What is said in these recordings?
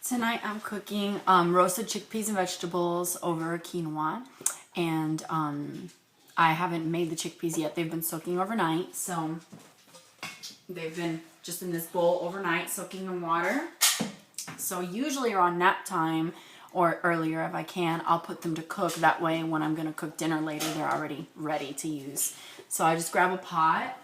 Tonight I'm cooking roasted chickpeas and vegetables over quinoa, and I haven't made the chickpeas yet. They've been soaking overnight, so they've been just in this bowl overnight soaking in water. So usually around nap time or earlier if I can, I'll put them to cook. That way when I'm going to cook dinner later, they're already ready to use. So I just grab a pot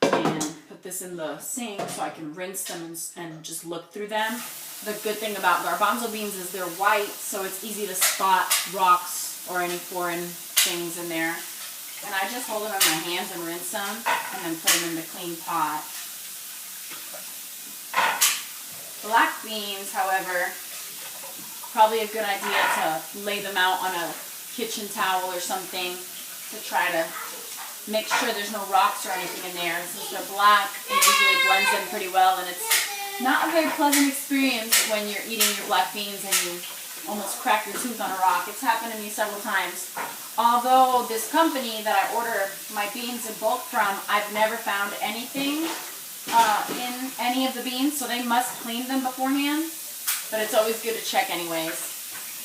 and put this in the sink so I can rinse them and just look through them. The good thing about garbanzo beans is they're white, so it's easy to spot rocks or any foreign things in there. And I just hold them in my hands and rinse them and then put them in the clean pot. Black beans, however, probably a good idea to lay them out on a kitchen towel or something to try to make sure there's no rocks or anything in there. Since they're black, it usually blends in pretty well, and it's not a very pleasant experience when you're eating your black beans and you almost crack your tooth on a rock. It's happened to me several times. Although this company that I order my beans in bulk from, I've never found anything in any of the beans, so they must clean them beforehand. But it's always good to check anyways.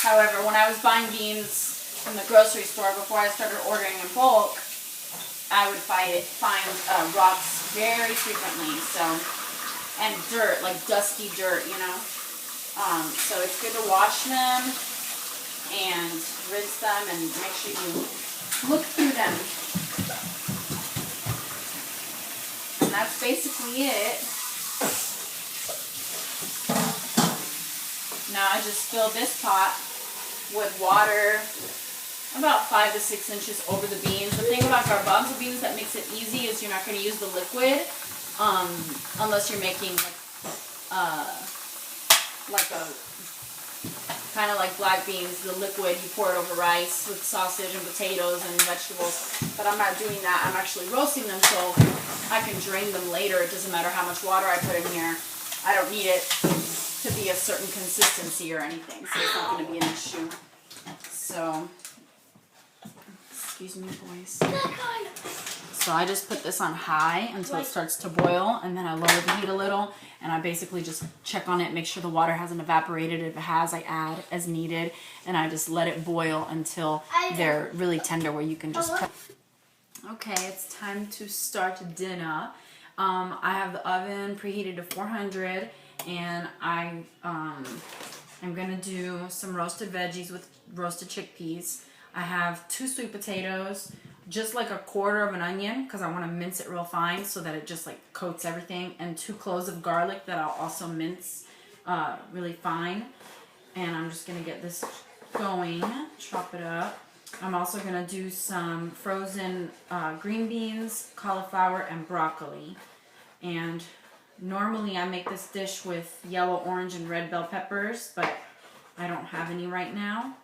However, when I was buying beans from the grocery store before I started ordering in bulk, I would find rocks very frequently. And dirt, like dusty dirt, you know. So it's good to wash them and rinse them and make sure you look through them. And that's basically it. Now I just fill this pot with water about 5 to 6 inches over the beans. The thing about garbanzo beans that makes it easy is you're not going to use the liquid. Unless you're making like a kind of like black beans, the liquid you pour it over rice with sausage and potatoes and vegetables. But I'm not doing that. I'm actually roasting them so I can drain them later. It doesn't matter how much water I put in here. I don't need it to be a certain consistency or anything, so it's not going to be an issue. So, excuse me, boys. So I just put this on high until it starts to boil, and then I lower the heat a little, and I basically just check on it, make sure the water hasn't evaporated. If it has, I add as needed, and I just let it boil until they're really tender where you can just... Okay, it's time to start dinner. I have the oven preheated to 400, and I'm going to do some roasted veggies with roasted chickpeas. I have 2 sweet potatoes, just like a quarter of an onion because I want to mince it real fine so that it just like coats everything, and 2 cloves of garlic that I'll also mince really fine. And I'm just going to get this going, chop it up. I'm also going to do some frozen green beans, cauliflower, and broccoli. And normally I make this dish with yellow, orange, and red bell peppers, but I don't have any right now,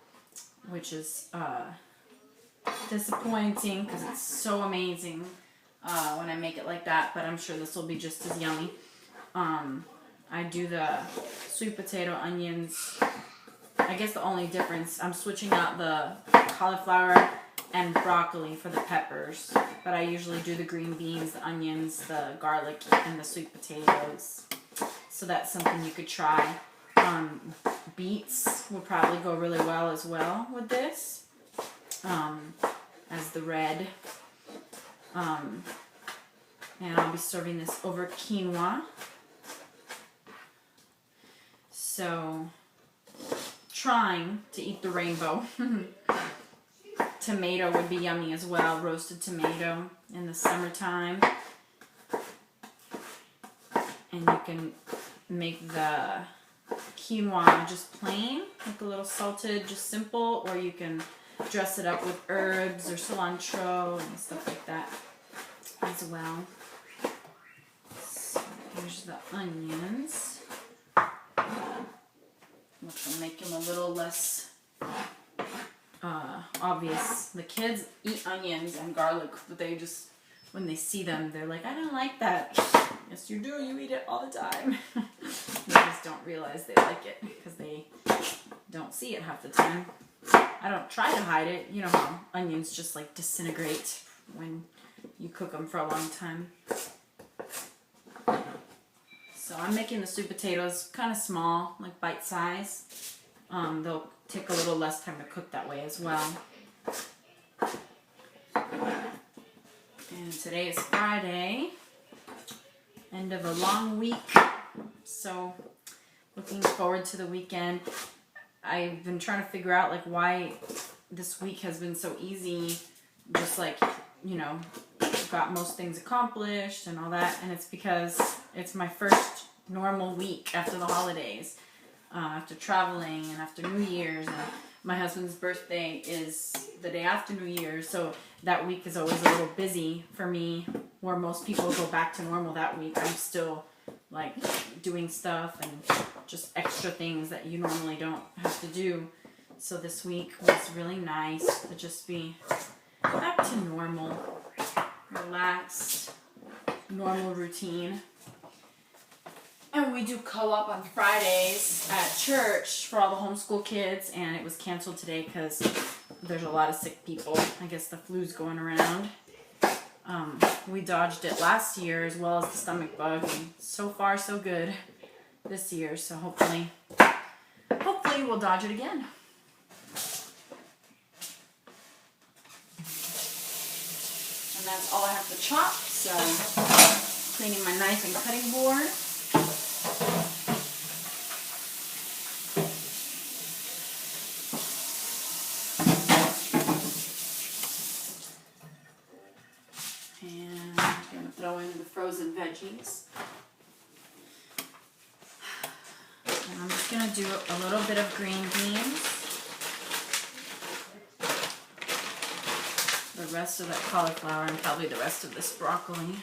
which is disappointing because it's so amazing when I make it like that, but I'm sure this will be just as yummy. I do the sweet potato, onions. I guess the only difference, I'm switching out the cauliflower and broccoli for the peppers, but I usually do the green beans, the onions, the garlic, and the sweet potatoes. So that's something you could try. Beets will probably go really well as well with this, as the red. And I'll be serving this over quinoa. So, trying to eat the rainbow. Tomato would be yummy as well, roasted tomato in the summertime. And you can make the quinoa just plain, like a little salted, just simple, or you can dress it up with herbs or cilantro and stuff like that as well. So here's the onions, which will make them a little less obvious. The kids eat onions and garlic, but they just, when they see them, they're like, I don't like that. Yes, you do. You eat it all the time. They just don't realize they like it because they don't see it half the time. I don't try to hide it. You know how onions just like disintegrate when you cook them for a long time. So I'm making the sweet potatoes kind of small, like bite size. They'll take a little less time to cook that way as well. And today is Friday, end of a long week. So looking forward to the weekend. I've been trying to figure out like why this week has been so easy. Just like, you know, got most things accomplished and all that. And it's because it's my first normal week after the holidays. After traveling and after New Year's, and my husband's birthday is the day after New Year's, so that week is always a little busy for me, where most people go back to normal that week. I'm still like doing stuff and just extra things that you normally don't have to do. So this week was really nice to just be back to normal, relaxed, normal routine. And we do co-op on Fridays at church for all the homeschool kids, and it was canceled today because there's a lot of sick people. I guess the flu's going around. We dodged it last year as well as the stomach bug, and so far so good this year. So hopefully we'll dodge it again. And that's all I have to chop. So cleaning my knife and cutting board. And I'm going to throw in the frozen veggies. And I'm just going to do a little bit of green beans. The rest of that cauliflower and probably the rest of this broccoli.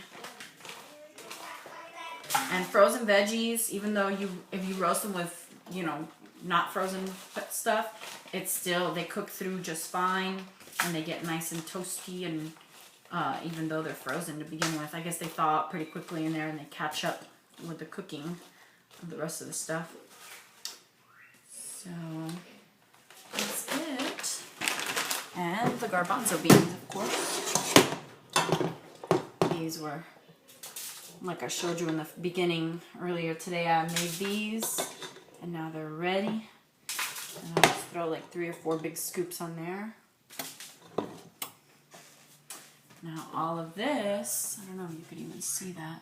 And frozen veggies, even though if you roast them with, you know, not frozen stuff, it's still, they cook through just fine and they get nice and toasty, and even though they're frozen to begin with, I guess they thaw out pretty quickly in there and they catch up with the cooking of the rest of the stuff. So that's it. And the garbanzo beans, of course. These were, like I showed you in the beginning earlier today, I made these and now they're ready. And I'll just throw like 3 or 4 big scoops on there. Now all of this, I don't know if you could even see that.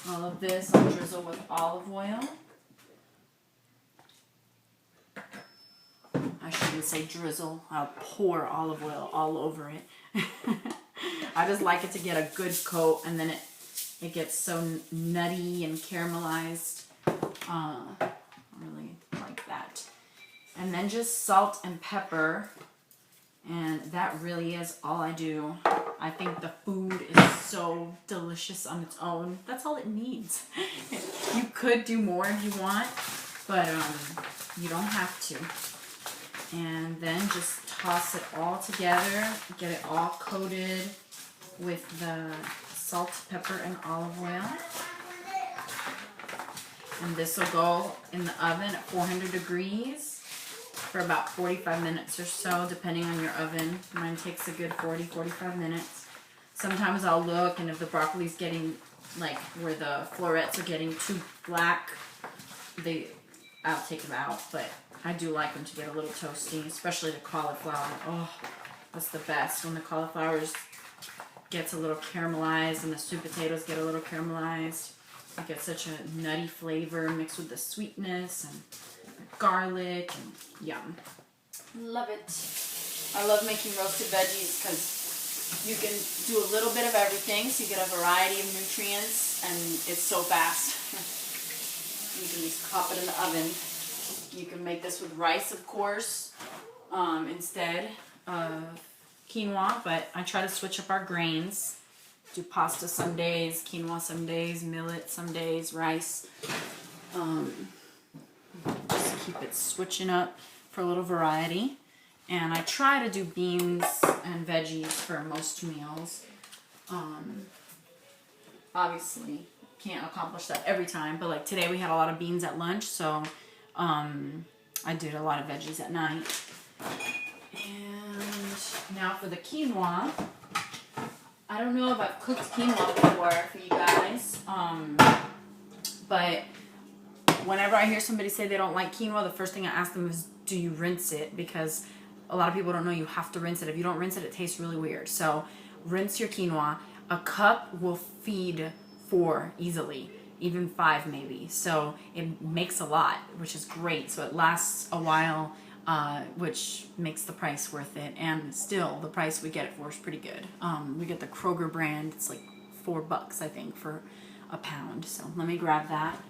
All of this I'll drizzle with olive oil. I shouldn't say drizzle, I'll pour olive oil all over it. I just like it to get a good coat, and then it gets so nutty and caramelized. I really like that. And then just salt and pepper. And that really is all I do. I think the food is so delicious on its own. That's all it needs. You could do more if you want, but you don't have to. And then just toss it all together, get it all coated with the salt, pepper, and olive oil. And this will go in the oven at 400 degrees for about 45 minutes or so, depending on your oven. Mine takes a good 40-45 minutes. Sometimes I'll look, and if the broccoli's getting, like, where the florets are getting too black, I'll take them out. But I do like them to get a little toasty, especially the cauliflower. Oh, that's the best, when the cauliflower gets a little caramelized and the sweet potatoes get a little caramelized. You get such a nutty flavor mixed with the sweetness and garlic, and yum. Love it. I love making roasted veggies because you can do a little bit of everything, so you get a variety of nutrients, and it's so fast. You can just pop it in the oven. You can make this with rice, of course, instead of quinoa, but I try to switch up our grains. Do pasta some days, quinoa some days, millet some days, rice. Just keep it switching up for a little variety. And I try to do beans and veggies for most meals. Obviously, can't accomplish that every time, but like today we had a lot of beans at lunch, so I did a lot of veggies at night. And now for the quinoa, I don't know if I've cooked quinoa before for you guys, but whenever I hear somebody say they don't like quinoa, the first thing I ask them is, do you rinse it? Because a lot of people don't know you have to rinse it. If you don't rinse it, it tastes really weird. So rinse your quinoa. A cup will feed 4 easily, even 5 maybe. So it makes a lot, which is great. So it lasts a while, which makes the price worth it. And still, the price we get it for is pretty good. We get the Kroger brand. It's like $4, I think, for a pound. So let me grab that.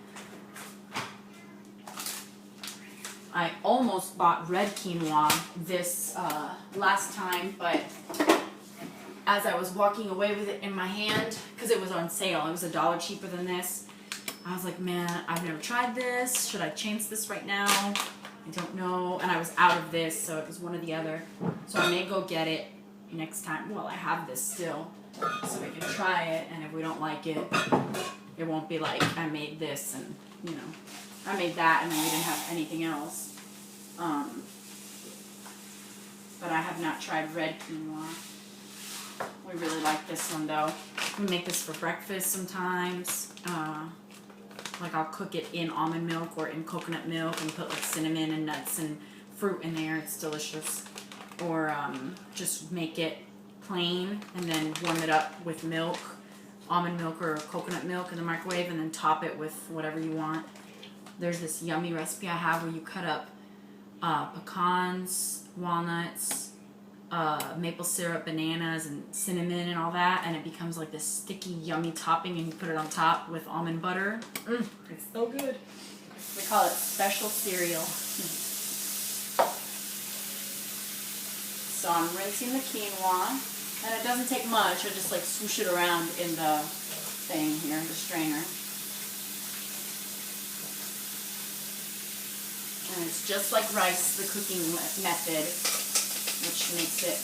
I almost bought red quinoa this last time, but as I was walking away with it in my hand, because it was on sale, it was $1 cheaper than this, I was like, man, I've never tried this. Should I change this right now? I don't know. And I was out of this, so it was one or the other. So I may go get it next time. Well, I have this still, so we can try it, and if we don't like it, it won't be like I made this and, you know, I made that and then we didn't have anything else. But I have not tried red quinoa. We really like this one though. We make this for breakfast sometimes. Like I'll cook it in almond milk or in coconut milk and put like cinnamon and nuts and fruit in there. It's delicious. Or just make it plain and then warm it up with milk, almond milk or coconut milk in the microwave, and then top it with whatever you want. There's this yummy recipe I have where you cut up pecans, walnuts, maple syrup, bananas, and cinnamon and all that, and it becomes like this sticky, yummy topping, and you put it on top with almond butter. It's so good. We call it special cereal. So I'm rinsing the quinoa, and it doesn't take much. I just like swoosh it around in the thing here, the strainer. And it's just like rice, the cooking method, which makes it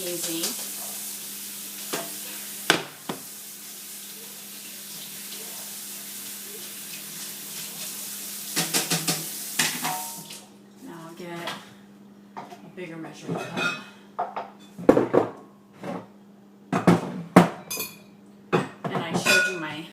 easy. Now I'll get a bigger measuring cup.